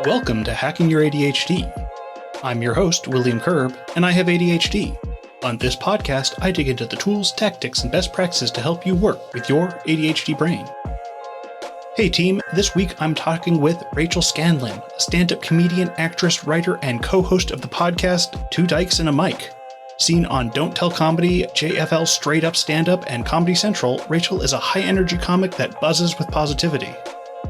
Welcome to Hacking Your ADHD. I'm your host, William Kerb, and I have ADHD. On this podcast, I dig into the tools, tactics, and best practices to help you work with your ADHD brain. Hey team, this week I'm talking with Rachel Scanlon, a stand-up comedian, actress, writer, and co-host of the podcast Two Dykes and a Mic. Seen on Don't Tell Comedy, JFL Straight Up Stand-Up, and Comedy Central, Rachel is a high-energy comic that buzzes with positivity.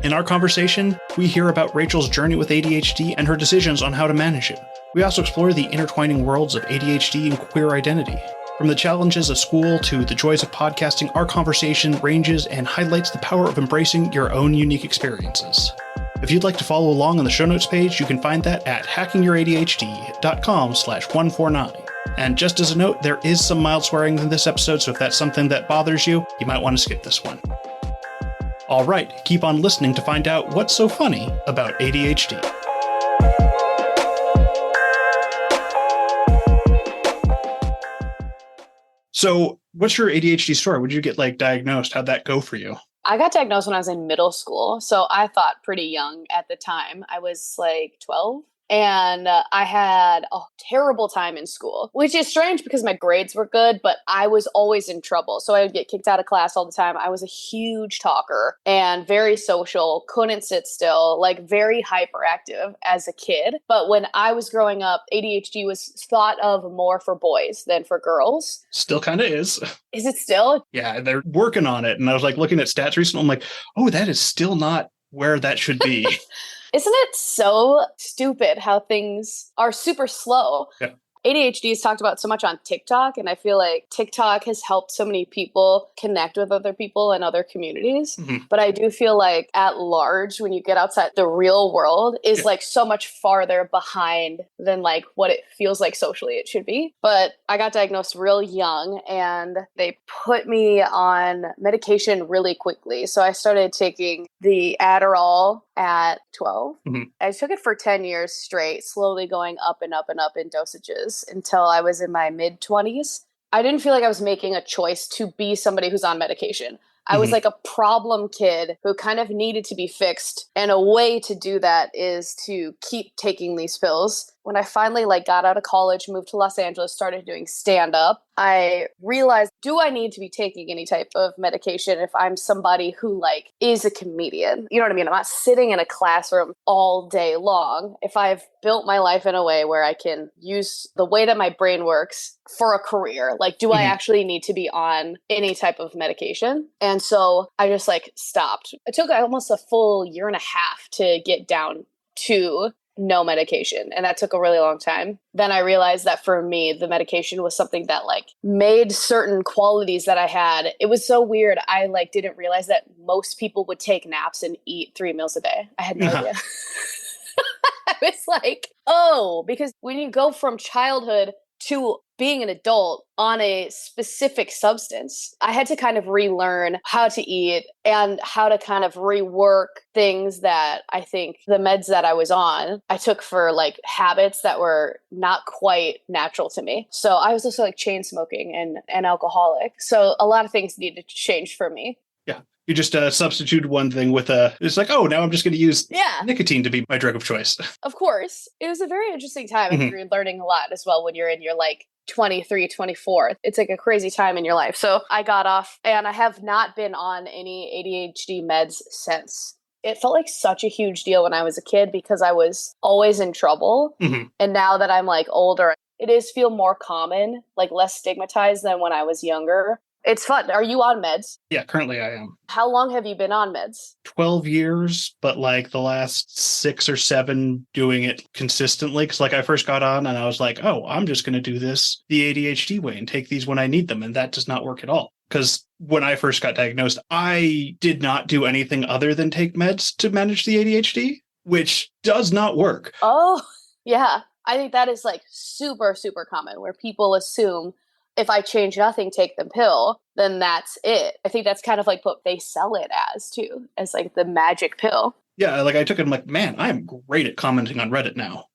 In our conversation, we hear about Rachel's journey with ADHD and her decisions on how to manage it. We also explore the intertwining worlds of ADHD and queer identity. From the challenges of school to the joys of podcasting, our conversation ranges and highlights the power of embracing your own unique experiences. If you'd like to follow along on the show notes page, you can find that at hackingYourADHD.com/149. And just as a note, there is some mild swearing in this episode, so if that's something that bothers you, you might want to skip this one. All right, keep on listening to find out what's so funny about ADHD. So, what's your ADHD story? When did you get diagnosed? How'd that go for you? I got diagnosed when I was in middle school, so I thought pretty young at the time. I was 12. And I had a terrible time in school, which is strange because my grades were good, but I was always in trouble. So I would get kicked out of class all the time. I was a huge talker and very social, couldn't sit still, very hyperactive as a kid. But when I was growing up, ADHD was thought of more for boys than for girls. Still kind of is. Is it still? Yeah, they're working on it. And I was looking at stats recently. I'm like, oh, that is still not where that should be. Isn't it so stupid how things are super slow? Yeah. ADHD is talked about so much on TikTok, and I feel like TikTok has helped so many people connect with other people and other communities. Mm-hmm. But I do feel like at large, when you get outside the real world, is so much farther behind than what it feels like socially it should be. But I got diagnosed real young, and they put me on medication really quickly. So I started taking the Adderall at 12. Mm-hmm. I took it for 10 years straight, slowly going up and up and up in dosages until I was in my mid-20s. I didn't feel like I was making a choice to be somebody who's on medication. I was a problem kid who kind of needed to be fixed. And a way to do that is to keep taking these pills. When I finally got out of college, moved to Los Angeles, started doing stand-up, I realized, do I need to be taking any type of medication if I'm somebody who is a comedian? You know what I mean? I'm not sitting in a classroom all day long. If I've built my life in a way where I can use the way that my brain works for a career, do I actually need to be on any type of medication? And so I just stopped. It took almost a full year and a half to get down to no medication. And that took a really long time. Then I realized that for me, the medication was something that made certain qualities that I had. It was so weird. I didn't realize that most people would take naps and eat 3 meals a day. I had no idea. I was because when you go from childhood to being an adult on a specific substance, I had to kind of relearn how to eat and how to kind of rework things that I think the meds that I was on, I took for habits that were not quite natural to me. So I was also chain smoking and alcoholic. So a lot of things needed to change for me. Yeah. You just substitute one thing with it's now I'm just going to use nicotine to be my drug of choice. Of course. It was a very interesting time. Mm-hmm. And you're learning a lot as well when you're in your 23, 24. It's a crazy time in your life. So I got off and I have not been on any ADHD meds since. It felt like such a huge deal when I was a kid because I was always in trouble. Mm-hmm. And now that I'm older, it is feel more common, less stigmatized than when I was younger. It's fun. Are you on meds? Yeah, currently I am. How long have you been on meds? 12 years, but the last 6 or 7 doing it consistently. Because I first got on and I was oh, I'm just going to do this the ADHD way and take these when I need them. And that does not work at all. Because when I first got diagnosed, I did not do anything other than take meds to manage the ADHD, which does not work. Oh, yeah. I think that is super, super common where people assume if I change nothing, take the pill, then that's it. I think that's kind of what they sell it as too, as the magic pill. Yeah, I took it, I'm man, I am great at commenting on Reddit now.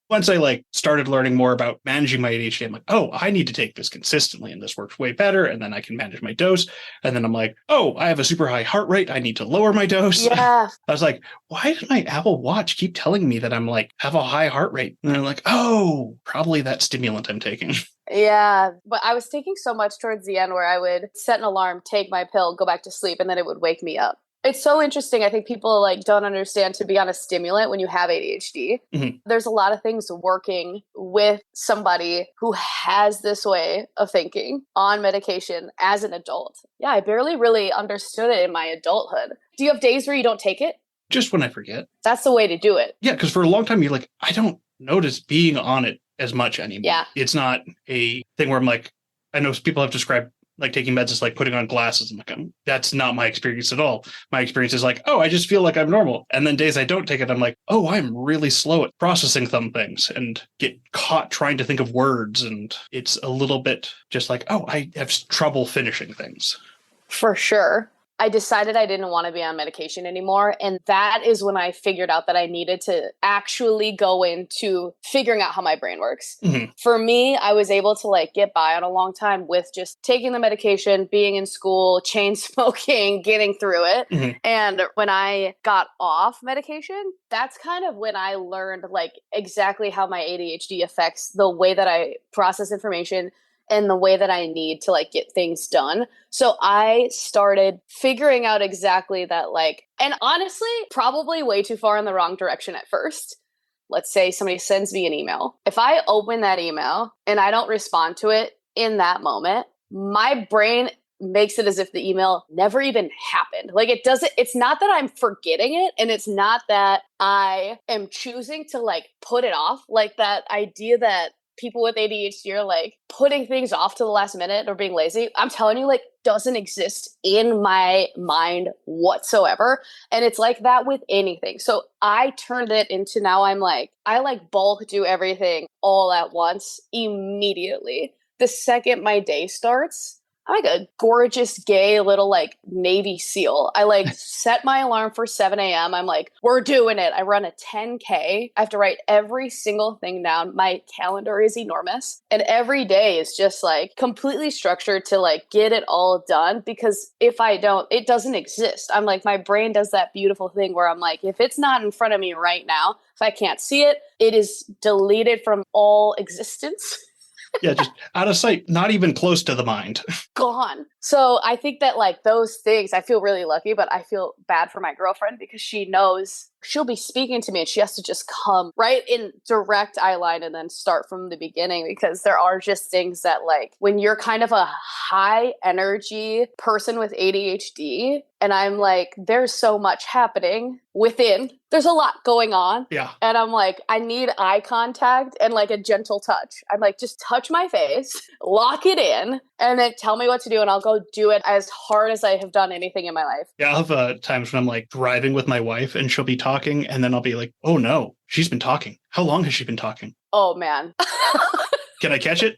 Once I like started learning more about managing my ADHD, I'm like, oh, I need to take this consistently and this works way better. And then I can manage my dose. And then I'm like, oh, I have a super high heart rate. I need to lower my dose. Yeah. I was like, why did my Apple Watch keep telling me that I'm like, have a high heart rate? And they're like, oh, probably that stimulant I'm taking. Yeah. But I was taking so much towards the end where I would set an alarm, take my pill, go back to sleep, and then it would wake me up. It's so interesting. I think people like don't understand to be on a stimulant when you have ADHD. Mm-hmm. There's a lot of things working with somebody who has this way of thinking on medication as an adult. Yeah, I barely really understood it in my adulthood. Do you have days where you don't take it? Just when I forget. That's the way to do it. Yeah, because for a long time, you're like, I don't notice being on it as much anymore. Yeah. It's not a thing where I'm like, I know people have described like taking meds is like putting on glasses. I'm like, that's not my experience at all. My experience is like, oh, I just feel like I'm normal. And then days I don't take it, I'm like, oh, I'm really slow at processing some things and get caught trying to think of words. And it's a little bit just like, oh, I have trouble finishing things. For sure. I decided I didn't want to be on medication anymore. And that is when I figured out that I needed to actually go into figuring out how my brain works. Mm-hmm. For me, I was able to like get by on a long time with just taking the medication, being in school, chain smoking, getting through it. Mm-hmm. And when I got off medication, that's kind of when I learned like exactly how my ADHD affects the way that I process information and the way that I need to like get things done. So I started figuring out exactly that like, and honestly, probably way too far in the wrong direction at first. Let's say somebody sends me an email. If I open that email and I don't respond to it in that moment, my brain makes it as if the email never even happened. Like it doesn't, it's not that I'm forgetting it and it's not that I am choosing to like put it off. Like that idea that people with ADHD are like putting things off to the last minute or being lazy. I'm telling you, like, doesn't exist in my mind whatsoever. And it's like that with anything. So I turned it into now I'm like, I like bulk do everything all at once immediately. The second my day starts, I'm like a gorgeous gay little like Navy SEAL. I like set my alarm for 7 a.m. I'm like, we're doing it. I run a 10K. I have to write every single thing down. My calendar is enormous. And every day is just like completely structured to like get it all done. Because if I don't, it doesn't exist. I'm like, my brain does that beautiful thing where I'm like, if it's not in front of me right now, if I can't see it, it is deleted from all existence. Yeah, just out of sight, not even close to the mind. Gone. So I think that like those things, I feel really lucky, but I feel bad for my girlfriend because she knows she'll be speaking to me and she has to just come right in direct eye line and then start from the beginning, because there are just things that like when you're kind of a high energy person with ADHD, and I'm like, there's so much happening within. There's a lot going on. Yeah. And I'm like, I need eye contact and like a gentle touch. I'm like, just touch my face, lock it in, and then tell me what to do. And I'll go do it as hard as I have done anything in my life. Yeah, I'll have times when I'm like driving with my wife and she'll be talking and then I'll be like, oh no, she's been talking. How long has she been talking? Oh man. Can I catch it?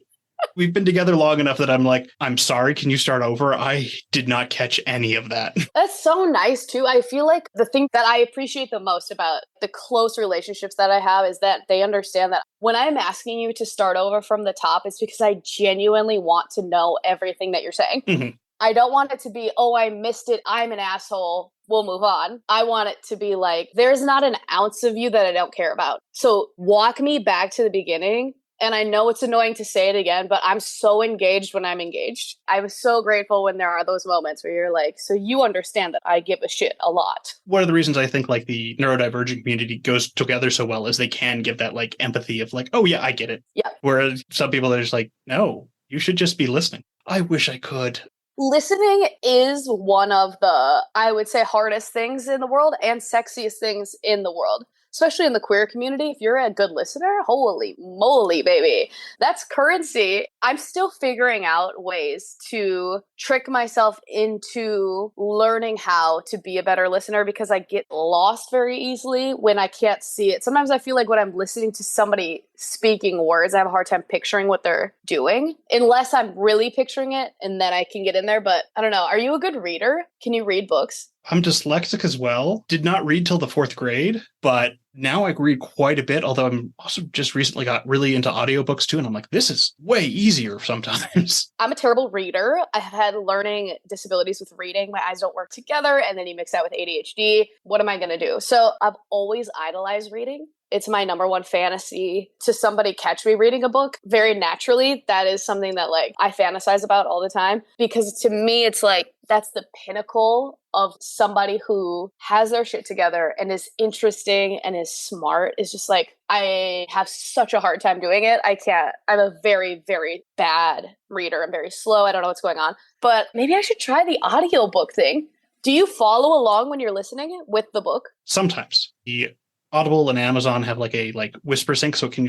We've been together long enough that I'm like, I'm sorry, can you start over? I did not catch any of that. That's so nice too. I feel like the thing that I appreciate the most about the close relationships that I have is that they understand that when I'm asking you to start over from the top, it's because I genuinely want to know everything that you're saying. Mm-hmm. I don't want it to be, oh, I missed it, I'm an asshole, we'll move on. I want it to be like, there's not an ounce of you that I don't care about. So walk me back to the beginning. And I know it's annoying to say it again, but I'm so engaged when I'm engaged. I'm so grateful when there are those moments where you're like, so you understand that I give a shit a lot. One of the reasons I think like the neurodivergent community goes together so well is they can give that like empathy of like, oh yeah, I get it. Yeah. Whereas some people are just like, no, you should just be listening. I wish I could. Listening is one of the, I would say, hardest things in the world and sexiest things in the world. Especially in the queer community, if you're a good listener, holy moly, baby, that's currency. I'm still figuring out ways to trick myself into learning how to be a better listener because I get lost very easily when I can't see it. Sometimes I feel like when I'm listening to somebody speaking words, I have a hard time picturing what they're doing, unless I'm really picturing it and then I can get in there. But I don't know. Are you a good reader? Can you read books? I'm dyslexic as well. Did not read till the 4th grade, but Now I read quite a bit, although I'm also just recently got really into audiobooks too. And I'm like, this is way easier sometimes. I'm a terrible reader. I have had learning disabilities with reading. My eyes don't work together. And then you mix that with ADHD. What am I going to do? So I've always idolized reading. It's my number one fantasy to somebody catch me reading a book very naturally. That is something that like I fantasize about all the time, because to me, it's like, that's the pinnacle of somebody who has their shit together and is interesting and is smart. Is just like, I have such a hard time doing it. I can't. I'm a very, very bad reader. I'm very slow. I don't know what's going on, but maybe I should try the audiobook thing. Do you follow along when you're listening with the book? Sometimes. The Audible and Amazon have like a whisper sync, so can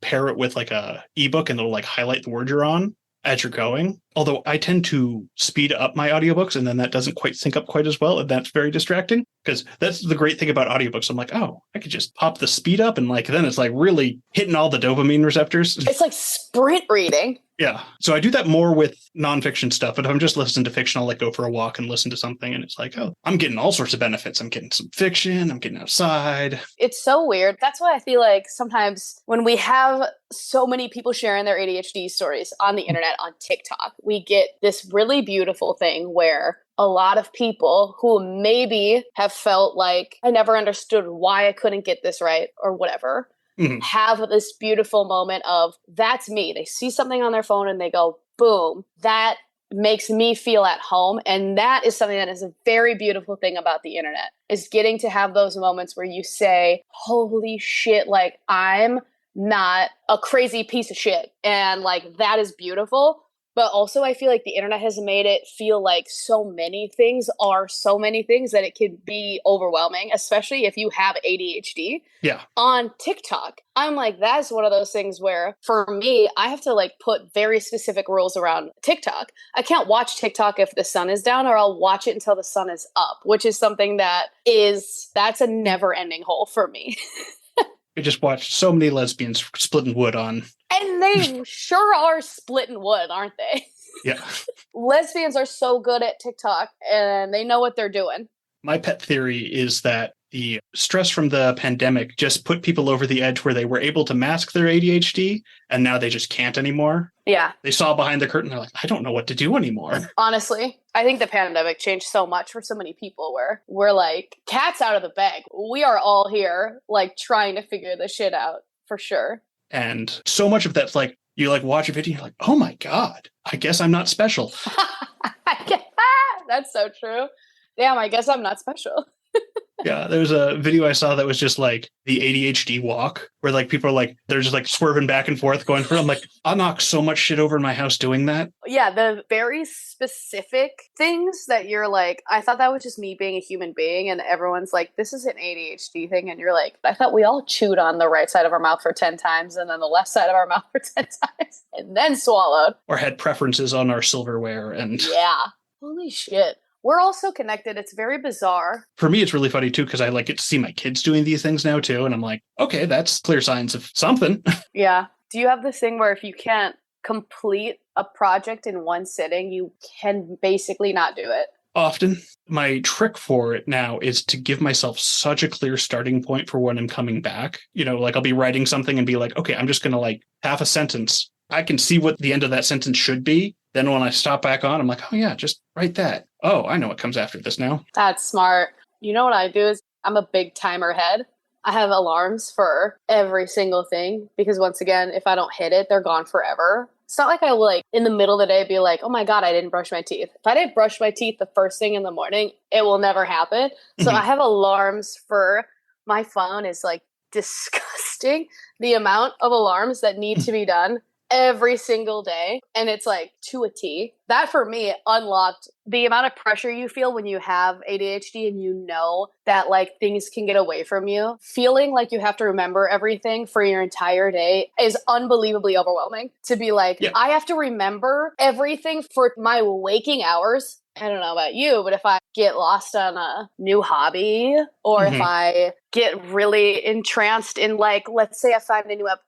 pair it with like a ebook and it'll like highlight the word you're on as you're going. Although I tend to speed up my audiobooks and then that doesn't quite sync up quite as well, and that's very distracting, because that's the great thing about audiobooks. I'm like, oh, I could just pop the speed up and like then it's like really hitting all the dopamine receptors. It's like sprint reading. Yeah. So I do that more with nonfiction stuff, but if I'm just listening to fiction, I'll like go for a walk and listen to something. And it's like, oh, I'm getting all sorts of benefits. I'm getting some fiction. I'm getting outside. It's so weird. That's why I feel like sometimes when we have so many people sharing their ADHD stories on the internet, on TikTok, we get this really beautiful thing where a lot of people who maybe have felt like I never understood why I couldn't get this right or whatever, have this beautiful moment of, that's me. They see something on their phone and they go, boom, that makes me feel at home. And that is something that is a very beautiful thing about the internet, is getting to have those moments where you say, holy shit, like I'm not a crazy piece of shit. And like, that is beautiful. But also I feel like the internet has made it feel like so many things are so many things that it can be overwhelming, especially if you have ADHD. Yeah. On TikTok, I'm like, that's one of those things where for me, I have to like put very specific rules around TikTok. I can't watch TikTok if the sun is down, or I'll watch it until the sun is up, which is something that's a never ending hole for me. I just watched so many lesbians splitting wood on. And they sure are splitting wood, aren't they? Yeah. Lesbians are so good at TikTok and they know what they're doing. My pet theory is that the stress from the pandemic just put people over the edge where they were able to mask their ADHD and now they just can't anymore. Yeah. They saw behind the curtain. They're like, I don't know what to do anymore. Honestly, I think the pandemic changed so much for so many people where we're like, cat's out of the bag. We are all here like trying to figure this shit out for sure. And so much of that's like, you like watch a video, you're like, oh my God, I guess I'm not special. That's so true. Damn, I guess I'm not special. Yeah, there's a video I saw that was just like the ADHD walk, where like people are like, they're just like swerving back and forth going through. I'm like, I'll knock so much shit over in my house doing that. Yeah, the very specific things that you're like, I thought that was just me being a human being. And everyone's like, this is an ADHD thing. And you're like, I thought we all chewed on the right side of our mouth for 10 times and then the left side of our mouth for 10 times and then swallowed. Or had preferences on our silverware. And yeah, holy shit. We're all so connected. It's very bizarre. For me, it's really funny, too, because I like get to see my kids doing these things now, too. And I'm like, okay, that's clear signs of something. Yeah. Do you have this thing where if you can't complete a project in one sitting, you can basically not do it? Often. My trick for it now is to give myself such a clear starting point for when I'm coming back. You know, like I'll be writing something and be like, okay, I'm just going to like half a sentence. I can see what the end of that sentence should be. Then when I stop back on, I'm like, oh yeah, just write that. Oh, I know what comes after this now. That's smart. You know what I do is I'm a big timer head. I have alarms for every single thing because once again, if I don't hit it, they're gone forever. It's not like I will like in the middle of the day be like, oh my God, I didn't brush my teeth. If I didn't brush my teeth the first thing in the morning, it will never happen. So I have alarms for my phone is like disgusting. The amount of alarms that need to be done every single day. And it's like to a T. That for me unlocked the amount of pressure you feel when you have ADHD and you know that like things can get away from you. Feeling like you have to remember everything for your entire day is unbelievably overwhelming. To be like, I have to remember everything for my waking hours. I don't know about you, but if I get lost on a new hobby or if I get really entranced in like, let's say I find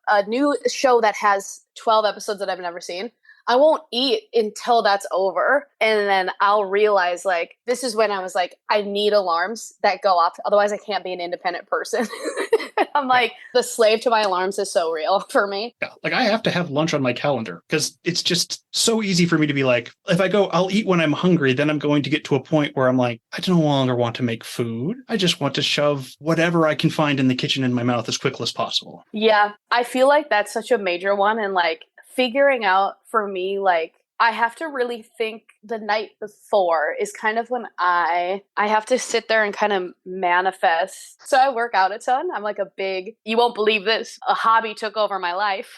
a new show that has 12 episodes that I've never seen, I won't eat until that's over. And then I'll realize like, this is when I was like, I need alarms that go off. Otherwise I can't be an independent person. I'm like, the slave to my alarms is so real for me. Yeah, like I have to have lunch on my calendar because it's just so easy for me to be like, if I go, I'll eat when I'm hungry, then I'm going to get to a point where I'm like, I no longer want to make food. I just want to shove whatever I can find in the kitchen in my mouth as quickly as possible. Yeah, I feel like that's such a major one. And like figuring out for me, like, I have to really think the night before is kind of when I have to sit there and kind of manifest. So I work out a ton. I'm like you won't believe this, a hobby took over my life.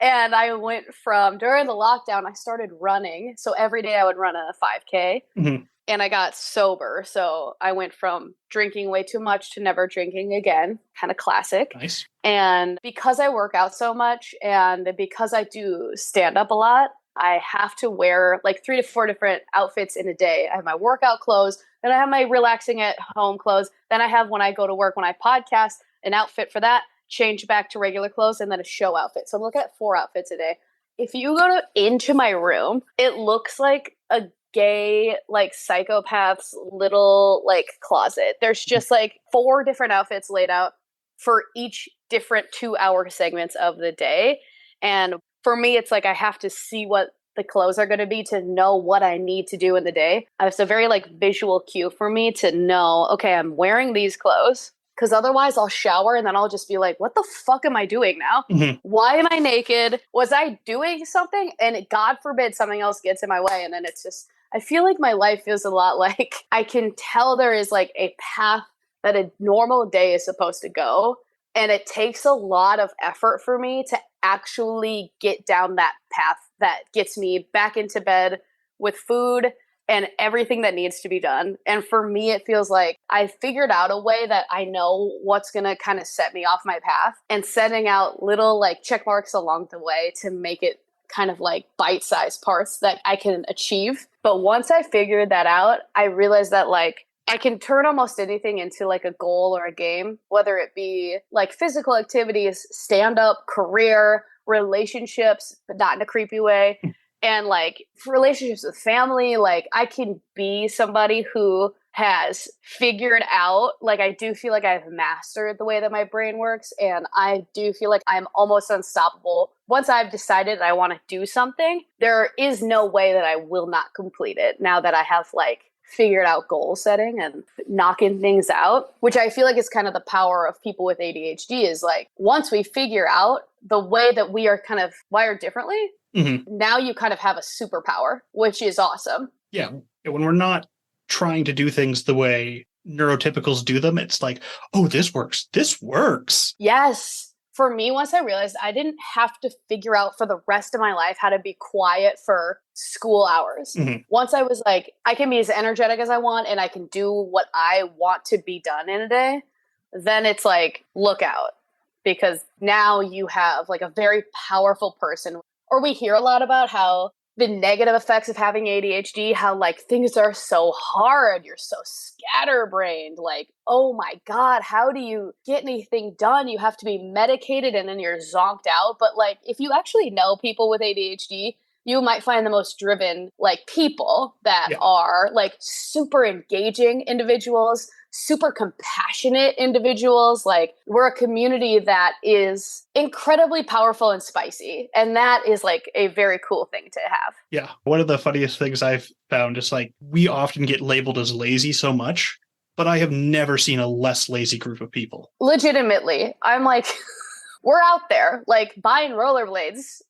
And I went from, during the lockdown, I started running. So every day I would run a 5K. Mm-hmm. And I got sober. So I went from drinking way too much to never drinking again. Kind of classic. Nice. And because I work out so much and because I do stand up a lot, I have to wear like 3 to 4 different outfits in a day. I have my workout clothes, then I have my relaxing at home clothes, then I have when I go to work, when I podcast, an outfit for that, change back to regular clothes, and then a show outfit. So I'm looking at 4 outfits a day. If you go into my room, it looks like a gay, like psychopath's little like closet. There's just like 4 different outfits laid out for each different 2-hour segments of the day. And for me, it's like I have to see what the clothes are going to be to know what I need to do in the day. It's a very like visual cue for me to know, okay, I'm wearing these clothes. Because otherwise I'll shower and then I'll just be like, what the fuck am I doing now? Mm-hmm. Why am I naked? Was I doing something? And God forbid something else gets in my way. And then it's just, I feel like my life is a lot like, I can tell there is like a path that a normal day is supposed to go. And it takes a lot of effort for me to actually get down that path that gets me back into bed with food and everything that needs to be done. And for me, it feels like I figured out a way that I know what's going to kind of set me off my path, and setting out little like check marks along the way to make it kind of like bite-sized parts that I can achieve. But once I figured that out, I realized that like I can turn almost anything into like a goal or a game, whether it be like physical activities, stand-up, career, relationships, but not in a creepy way. And like relationships with family, like I can be somebody who has figured out, like I do feel like I've mastered the way that my brain works. And I do feel like I'm almost unstoppable. Once I've decided I want to do something, there is no way that I will not complete it now that I have like figured out goal setting and knocking things out, which I feel like is kind of the power of people with ADHD is like, once we figure out the way that we are kind of wired differently, mm-hmm. now you kind of have a superpower, which is awesome. Yeah. When we're not trying to do things the way neurotypicals do them, it's like, oh, this works. This works. Yes. For me, once I realized I didn't have to figure out for the rest of my life how to be quiet for school hours. Mm-hmm. Once I was like, I can be as energetic as I want and I can do what I want to be done in a day, then it's like, look out. Because now you have like a very powerful person. Or we hear a lot about how the negative effects of having ADHD, how like things are so hard, you're so scatterbrained, like, oh my God, how do you get anything done? You have to be medicated and then you're zonked out. But like, if you actually know people with ADHD, you might find the most driven like people that are like super engaging individuals, super compassionate individuals. Like we're a community that is incredibly powerful and spicy. And that is like a very cool thing to have. Yeah. One of the funniest things I've found is like, we often get labeled as lazy so much, but I have never seen a less lazy group of people. Legitimately. I'm like, we're out there like buying rollerblades.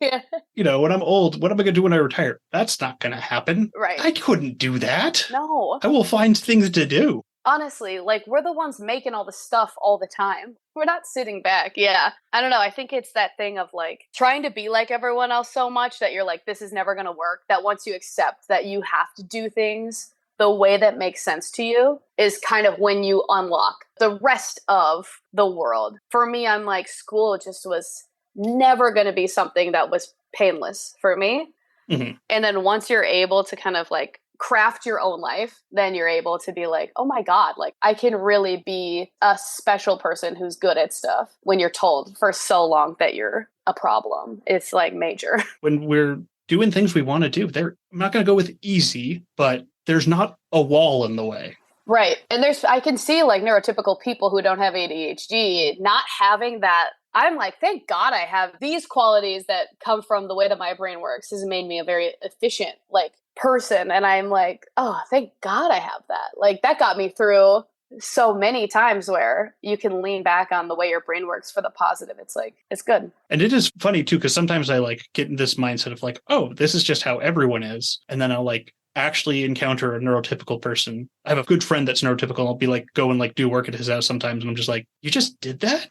Yeah. You know, when I'm old, what am I going to do when I retire? That's not going to happen. Right. I couldn't do that. No. I will find things to do. Honestly, like we're the ones making all the stuff all the time. We're not sitting back. Yeah. I don't know. I think it's that thing of like trying to be like everyone else so much that you're like, this is never going to work. That once you accept that you have to do things the way that makes sense to you is kind of when you unlock the rest of the world. For me, I'm like, school just was never going to be something that was painless for me. Mm-hmm. And then once you're able to kind of like craft your own life, then you're able to be like, oh my God, like I can really be a special person who's good at stuff when you're told for so long that you're a problem. It's like major. When we're doing things we want to do, I'm not going to go with easy, but there's not a wall in the way. Right. And I can see like neurotypical people who don't have ADHD not having that. I'm like, thank God I have these qualities that come from the way that my brain works has made me a very efficient like person. And I'm like, oh, thank God I have that. Like that got me through so many times where you can lean back on the way your brain works for the positive. It's like, it's good. And it is funny too, because sometimes I like get in this mindset of like, oh, this is just how everyone is. And then I'll like actually encounter a neurotypical person. I have a good friend that's neurotypical. I'll be like, go and like do work at his house sometimes. And I'm just like, you just did that?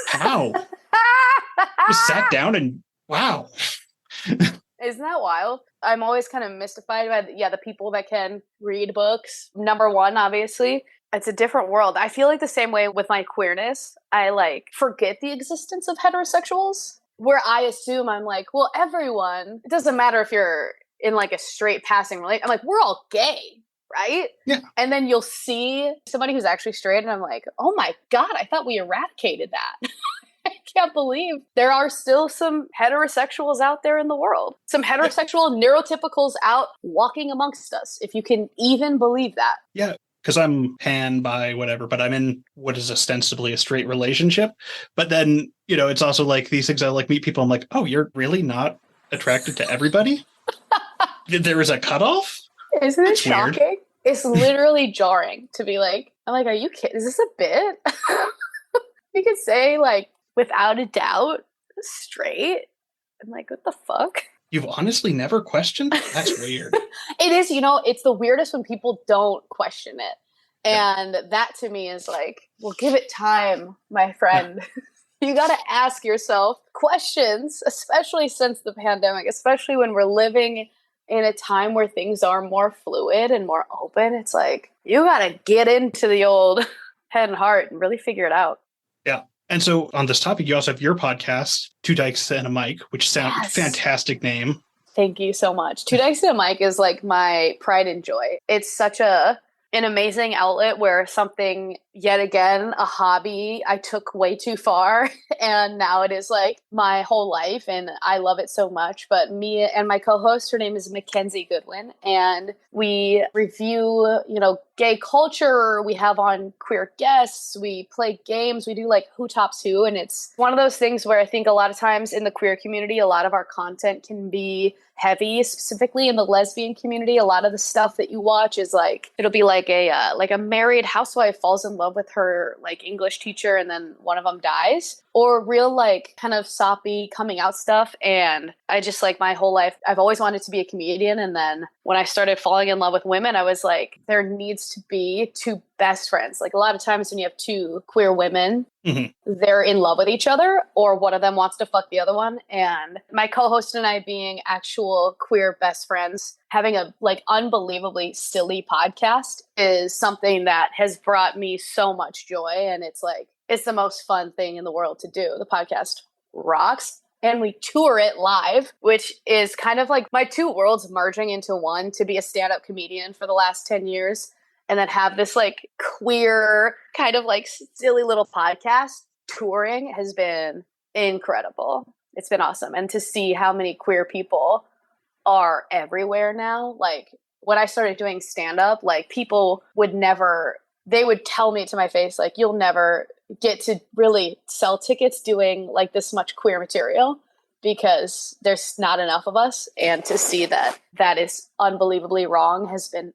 How? Just sat down and wow. Isn't that wild? I'm always kind of mystified by the people that can read books. Number one, obviously. It's a different world. I feel like the same way with my queerness. I like forget the existence of heterosexuals, where I assume I'm like, well, everyone, it doesn't matter if you're in like a straight passing relationship. I'm like, we're all gay, right? Yeah. And then you'll see somebody who's actually straight and I'm like, oh my God, I thought we eradicated that. I can't believe there are still some heterosexuals out there in the world. Some heterosexual neurotypicals out walking amongst us, if you can even believe that. Yeah. Because I'm pan, bi, whatever, but I'm in what is ostensibly a straight relationship. But then, you know, it's also like these things I like meet people. I'm like, oh, you're really not attracted to everybody? There is a cutoff? Isn't it shocking? Weird. It's literally jarring to be like, I'm like, are you kidding? Is this a bit? You could say like, without a doubt, straight. I'm like, what the fuck? You've honestly never questioned? That's weird. It is, you know, it's the weirdest when people don't question it. And that to me is like, well, give it time, my friend. Yeah. You got to ask yourself questions, especially since the pandemic, especially when we're living in a time where things are more fluid and more open. It's like, you got to get into the old head and heart and really figure it out. Yeah. And so on this topic, you also have your podcast, Two Dykes and a Mic, which sounds fantastic name. Thank you so much. Two Dykes and a Mic is like my pride and joy. It's such an amazing outlet where something, yet again, a hobby I took way too far. And now it is like my whole life and I love it so much. But me and my co-host, her name is Mackenzie Goodwin. And we review, you know, gay culture. We have on queer guests. We play games. We do like Who Tops Who. And it's one of those things where I think a lot of times in the queer community, a lot of our content can be heavy, specifically in the lesbian community. A lot of the stuff that you watch is like, it'll be like a married housewife falls in love with her like English teacher and then one of them dies, or real like kind of soppy coming out stuff. And I just like my whole life, I've always wanted to be a comedian. And then when I started falling in love with women, I was like, there needs to be two best friends. Like a lot of times when you have two queer women, they're in love with each other or one of them wants to fuck the other one. And my co-host and I being actual queer best friends, having a like unbelievably silly podcast is something that has brought me so much joy. And it's like, it's the most fun thing in the world to do. The podcast rocks. And we tour it live, which is kind of like my two worlds merging into one to be a stand-up comedian for the last 10 years. And then have this like queer kind of like silly little podcast. Touring has been incredible. It's been awesome. And to see how many queer people are everywhere now. Like when I started doing stand-up, like people would never, they would tell me to my face, like, you'll never get to really sell tickets doing like this much queer material because there's not enough of us. And to see that that is unbelievably wrong has been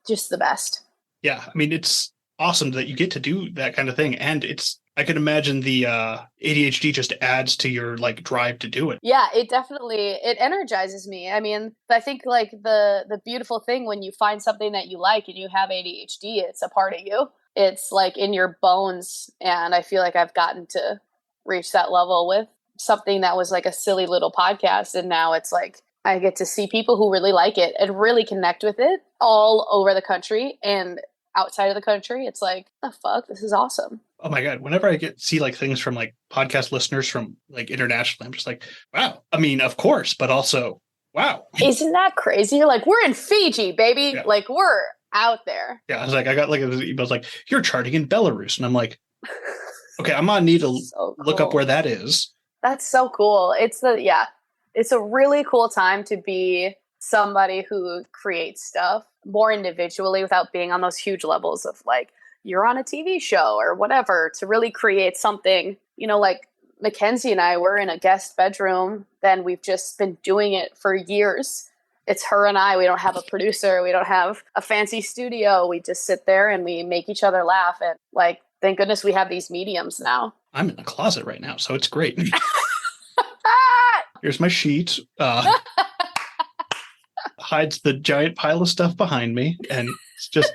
just the best. Yeah. I mean, it's awesome that you get to do that kind of thing. And I can imagine the ADHD just adds to your like drive to do it. Yeah, it energizes me. I mean, I think like the beautiful thing when you find something that you like and you have ADHD, it's a part of you. It's like in your bones. And I feel like I've gotten to reach that level with something that was like a silly little podcast. And now it's like, I get to see people who really like it and really connect with it all over the country and outside of the country. It's like, the fuck, this is awesome. Oh my God. Whenever I see like things from like podcast listeners from like internationally, I'm just like, wow. I mean, of course, but also, wow. Isn't that crazy? You're like, we're in Fiji, baby. Yeah. Like we're out there. Yeah. I was like, I got like an email like, you're charting in Belarus. And I'm like, okay, I'm going to need to look up where that is. That's so cool. It's a really cool time to be somebody who creates stuff more individually without being on those huge levels of like, you're on a TV show or whatever, to really create something, you know, like Mackenzie and I were in a guest bedroom, then we've just been doing it for years. It's her and I. We don't have a producer. We don't have a fancy studio. We just sit there and we make each other laugh. And like, thank goodness we have these mediums now. I'm in the closet right now, so it's great. Here's my sheet. Hides the giant pile of stuff behind me. And it's just,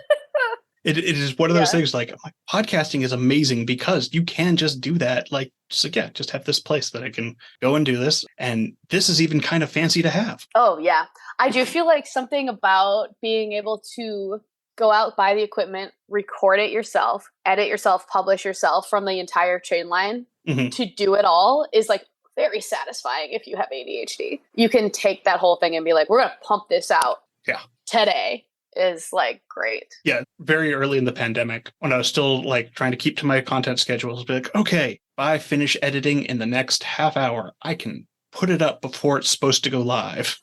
it is one of those things like podcasting is amazing because you can just do that. Like, just have this place that I can go and do this. And this is even kind of fancy to have. Oh, yeah. I do feel like something about being able to go out, buy the equipment, record it yourself, edit yourself, publish yourself from the entire chain line to do it all is like very satisfying if you have ADHD. You can take that whole thing and be like, we're going to pump this out today. Is like great. Yeah. Very early in the pandemic when I was still like trying to keep to my content schedules, be like, okay, if I finish editing in the next half hour, I can put it up before it's supposed to go live.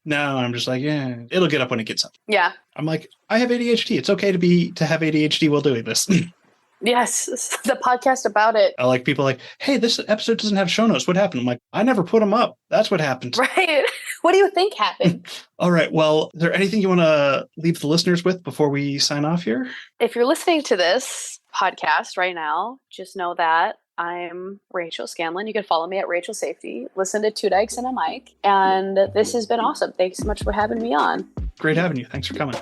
Now I'm just like, yeah, it'll get up when it gets up. Yeah. I'm like, I have ADHD. It's okay to have ADHD while doing this. Yes, the podcast about it. I like people like, hey, this episode doesn't have show notes. What happened? I'm like, I never put them up. That's what happened. Right. What do you think happened? All right. Well, is there anything you want to leave the listeners with before we sign off here? If you're listening to this podcast right now, just know that I'm Rachel Scanlon. You can follow me at Rachel Safety. Listen to Two Dykes and a Mic. And this has been awesome. Thanks so much for having me on. Great having you. Thanks for coming.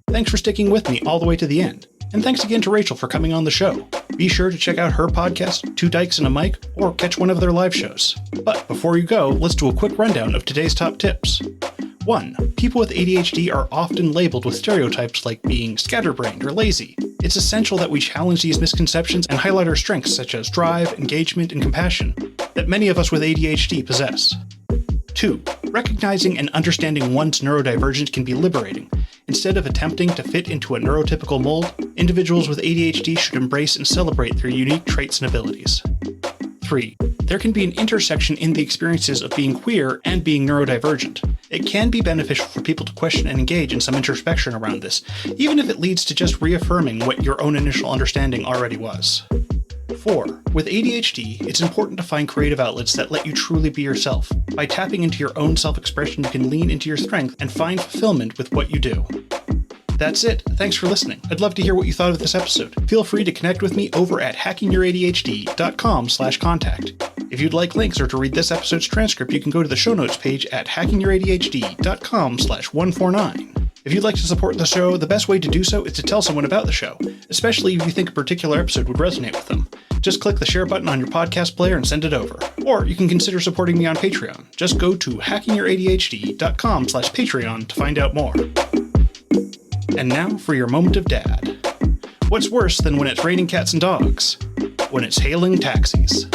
Thanks for sticking with me all the way to the end. And thanks again to Rachel for coming on the show. Be sure to check out her podcast, Two Dykes and a Mic, or catch one of their live shows. But before you go, let's do a quick rundown of today's top tips. 1. People with ADHD are often labeled with stereotypes like being scatterbrained or lazy. It's essential that we challenge these misconceptions and highlight our strengths such as drive, engagement, and compassion that many of us with ADHD possess. 2. Recognizing and understanding one's neurodivergence can be liberating. Instead of attempting to fit into a neurotypical mold, individuals with ADHD should embrace and celebrate their unique traits and abilities. 3. There can be an intersection in the experiences of being queer and being neurodivergent. It can be beneficial for people to question and engage in some introspection around this, even if it leads to just reaffirming what your own initial understanding already was. 4. With ADHD, it's important to find creative outlets that let you truly be yourself. By tapping into your own self-expression, you can lean into your strength and find fulfillment with what you do. That's it. Thanks for listening. I'd love to hear what you thought of this episode. Feel free to connect with me over at hackingYourADHD.com/contact. If you'd like links or to read this episode's transcript, you can go to the show notes page at hackingYourADHD.com/149. If you'd like to support the show, the best way to do so is to tell someone about the show, especially if you think a particular episode would resonate with them. Just click the share button on your podcast player and send it over. Or you can consider supporting me on Patreon. Just go to hackingYourADHD.com/Patreon to find out more. And now for your moment of dad. What's worse than when it's raining cats and dogs? When it's hailing taxis.